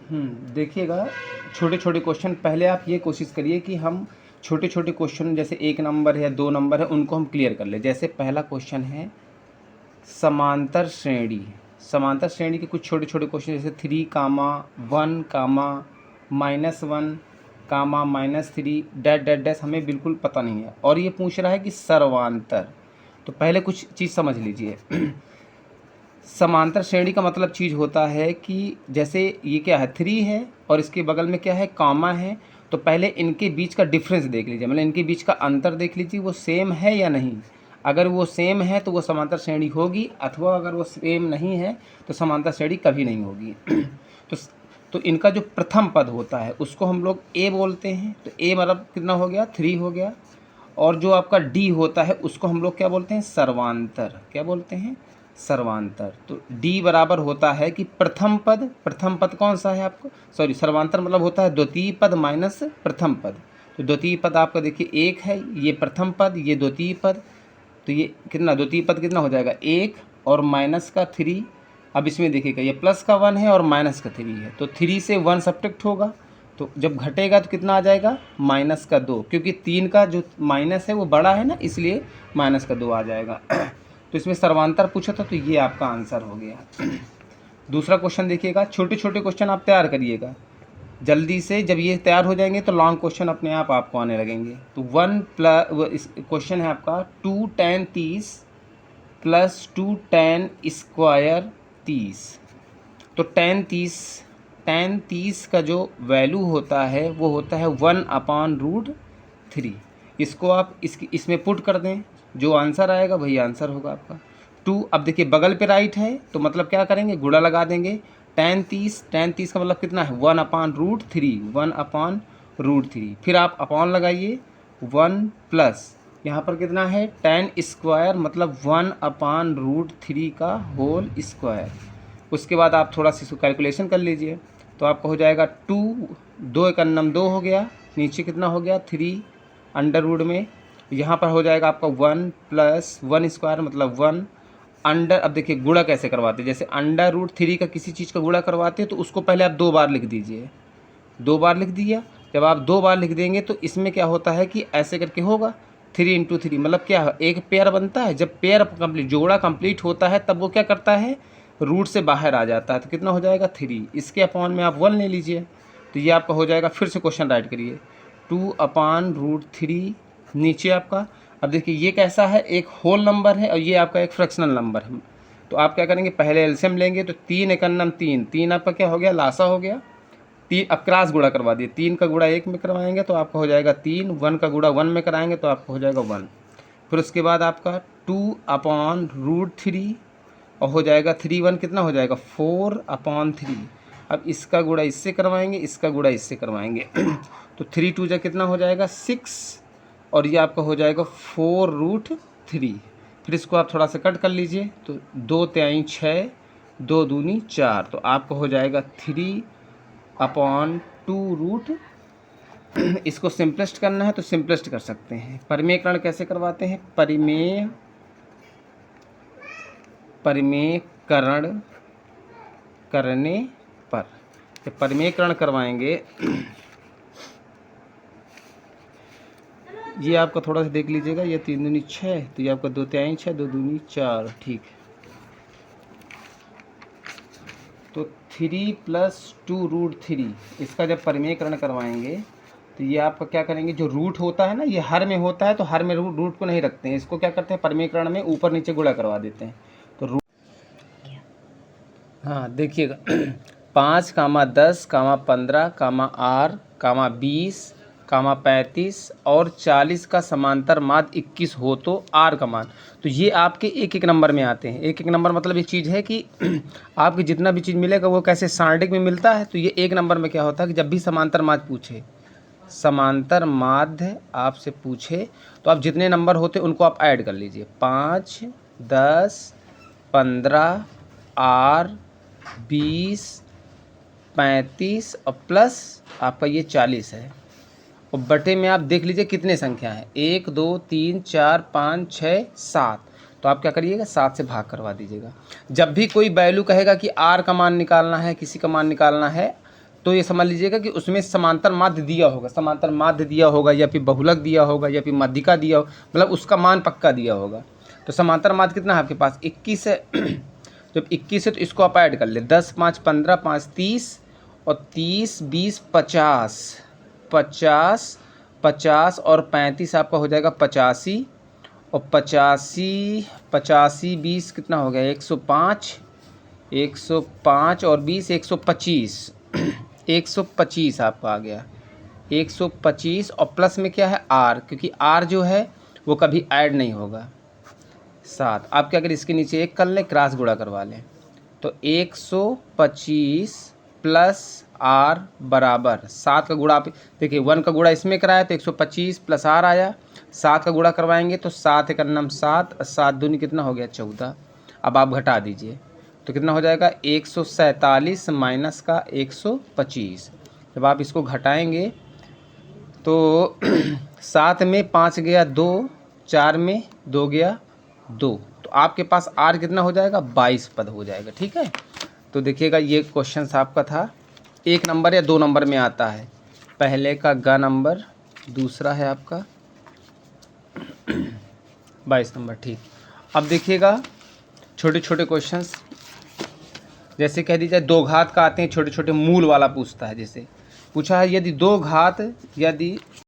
देखिएगा, छोटे छोटे क्वेश्चन पहले आप ये कोशिश करिए कि हम छोटे छोटे क्वेश्चन जैसे 1 नंबर है 2 नंबर है उनको हम क्लियर कर लें। जैसे पहला क्वेश्चन है समांतर श्रेणी। समांतर श्रेणी के कुछ छोटे छोटे क्वेश्चन जैसे 3 कामा 1 कामा -1 कामा -3 डैश डैश डैश हमें बिल्कुल पता नहीं है, और ये पूछ रहा है कि सर्वांतर। तो पहले कुछ चीज़ समझ लीजिए। समांतर श्रेणी का मतलब चीज़ होता है कि जैसे ये क्या है 3 है और इसके बगल में क्या है कामा है, तो पहले इनके बीच का डिफरेंस देख लीजिए, मतलब इनके बीच का अंतर देख लीजिए वो सेम है या नहीं। अगर वो सेम है तो वो समांतर श्रेणी होगी, अथवा अगर वो सेम नहीं है तो समांतर श्रेणी कभी नहीं होगी। तो तो इनका जो प्रथम पद होता है उसको हम लोग ए बोलते हैं। तो ए मतलब कितना हो गया 3 हो गया। और जो आपका डी होता है उसको हम लोग क्या बोलते हैं सर्वांतर। क्या बोलते हैं सर्वांतर। तो डी बराबर होता है कि प्रथम पद, प्रथम पद कौन सा है आपको, सॉरी सर्वांतर मतलब होता है द्वितीय पद माइनस प्रथम पद। तो द्वितीय पद आपका देखिए 1 है, ये प्रथम पद ये द्वितीय पद, तो ये कितना द्वितीय पद कितना हो जाएगा 1 और माइनस का 3। अब इसमें देखिएगा ये प्लस का 1 है और माइनस का 3 है, तो 3 से 1 सब्ट्रैक्ट होगा, तो जब घटेगा तो कितना आ जाएगा माइनस का 2, क्योंकि 3 का जो माइनस है वो बड़ा है ना, इसलिए माइनस का 2 आ जाएगा। तो इसमें सर्वांतर पूछा था, तो ये आपका आंसर हो गया। दूसरा क्वेश्चन देखिएगा, छोटे छोटे क्वेश्चन आप तैयार करिएगा जल्दी से, जब ये तैयार हो जाएंगे तो लॉन्ग क्वेश्चन अपने आप आपको आने लगेंगे। तो 1 प्लस क्वेश्चन है आपका 2 tan 30 प्लस 2 tan स्क्वायर 30। तो tan 30 का जो वैल्यू होता है वो होता है 1/√3। इसको आप इसमें पुट कर दें, जो आंसर आएगा वही आंसर होगा आपका 2। अब देखिए बगल पे राइट है तो मतलब क्या करेंगे गुणा लगा देंगे। tan 30 का मतलब कितना है 1/√3, 1/√3। फिर आप अपॉन लगाइए 1 प्लस यहाँ पर कितना है tan स्क्वायर मतलब 1/√3 का होल स्क्वायर। उसके बाद आप थोड़ा सी कैलकुलेशन कर लीजिए, तो आपका हो जाएगा 2, 2 एक अन्नम 2 हो गया, नीचे कितना हो गया 3 अंडर रूट में, यहाँ पर हो जाएगा आपका 1 प्लस 1 स्क्वायर मतलब 1 अंडर। अब देखिए गुणा कैसे करवाते हैं, जैसे अंडर√3 का किसी चीज़ का गुणा करवाते हैं तो उसको पहले आप 2 बार लिख दीजिए, 2 बार लिख दिया। जब आप 2 बार लिख देंगे तो इसमें क्या होता है कि ऐसे करके होगा 3 × 3 मतलब क्या है एक पेयर बनता है। जब पेयर कंप्लीट जोड़ा कंप्लीट होता है तब वो क्या करता है रूट से बाहर आ जाता है, तो कितना हो जाएगा 3। इसके अपॉन में आप 1 ले लीजिए, तो ये आपका हो जाएगा। फिर से क्वेश्चन राइट करिए 2/√3 नीचे आपका। अब देखिए ये कैसा है एक होल नंबर है और ये आपका एक फ्रैक्शनल नंबर है, तो आप क्या करेंगे पहले एलसीएम लेंगे। तो 3 एक अन्नम 3, 3 आपका क्या हो गया लासा हो गया 3। अब क्रॉस गुणा करवा दिए, 3 का गुणा 1 में करवाएंगे तो आपका हो जाएगा 3, 1 का गुणा 1 में कराएंगे तो आपका हो जाएगा 1। फिर उसके बाद आपका 2/√3 और हो जाएगा 3 1 कितना हो जाएगा 4/3। अब इसका गुणा इससे करवाएंगे, इसका गुणा इससे करवाएंगे। तो 3 2 जा कितना हो जाएगा 6 और ये आपका हो जाएगा 4√3। फिर इसको आप थोड़ा सा कट कर लीजिए, तो 2 तिहाई 6, 2 दूनी 4, तो आपको हो जाएगा 3/2√। इसको सिंपलेस्ट करना है तो सिंपलेस्ट कर सकते हैं। परिमेयकरण कैसे करवाते हैं, परिमेयकरण करने पर जब परिमेयकरण करवाएंगे, ये आपका थोड़ा सा देख लीजिएगा, ये 3 दूनी 6, तो ये आपका 2 तिहाई 6, 2 दूनी 4, ठीक है। तो 3 + 2√3 इसका जब परिमेयकरण करवाएंगे तो ये आपका क्या करेंगे, जो रूट होता है ना ये हर में होता है, तो हर में रूट को नहीं रखते हैं, इसको क्या करते हैं परिमेयकरण में ऊपर नीचे गुणा करवा देते हैं। तो रूट हाँ देखिएगा 5, 10, 15, R, 20, 35 और 40 का समांतर माध्य 21 हो तो R का मान। तो ये आपके एक एक नंबर में आते हैं। एक एक नंबर मतलब ये चीज़ है कि आपकी जितना भी चीज़ मिलेगा वो कैसे सारणिक में मिलता है। तो ये एक नंबर में क्या होता है कि जब भी समांतर माध्य पूछे, समांतर माध्य आपसे पूछे तो आप जितने नंबर होते उनको आप ऐड कर लीजिए, 5, 10, 15, R, 20, 35 और प्लस आपका ये 40 है। और बटे में आप देख लीजिए कितने संख्या है 1 2 3 4 5 6 7, तो आप क्या करिएगा 7 से भाग करवा दीजिएगा। जब भी कोई वैल्यू कहेगा कि R का मान निकालना है, किसी का मान निकालना है, तो ये समझ लीजिएगा कि उसमें समांतर माध्य दिया होगा, समांतर माध्य दिया होगा या फिर बहुलक दिया होगा या फिर माध्यिका दिया होगा, मतलब उसका मान पक्का दिया होगा। तो समांतर माध्य कितना है आपके पास 21 है। जब 21 है तो इसको आप ऐड कर ले, 10 5 15 5 30 और 30 20 50 50 50 और 35 आपका हो जाएगा 85 और 85 85 20 कितना हो गया 105 105 और 20 125 125 आपका आ गया 125 और प्लस में क्या है आर, क्योंकि आर जो है वो कभी ऐड नहीं होगा 7। आप क्या करें इसके नीचे 1 कर लें, क्रॉस गुणा करवा लें, तो 125 प्लस आर बराबर 7 का गुणा। आप देखिए 1 का गुणा इसमें कराया तो 125 प्लस आर आया, 7 का गुणा करवाएंगे तो 7 एक अन्नम 7, 7 दूनी कितना हो गया 14। अब आप घटा दीजिए तो कितना हो जाएगा 147 माइनस का 125। जब आप इसको घटाएंगे तो 7 में 5 गया 2, 4 में 2 गया 2, तो आपके पास आर कितना हो जाएगा 22 पद हो जाएगा। ठीक है, तो देखिएगा ये क्वेश्चन आपका था 1 नंबर या 2 नंबर में आता है। पहले का ग नंबर, दूसरा है आपका 22 नंबर। ठीक, अब देखिएगा छोटे छोटे क्वेश्चंस, जैसे कह दीजिए 2 घात का आते हैं, छोटे छोटे मूल वाला पूछता है। जैसे पूछा है यदि 2 घात यदि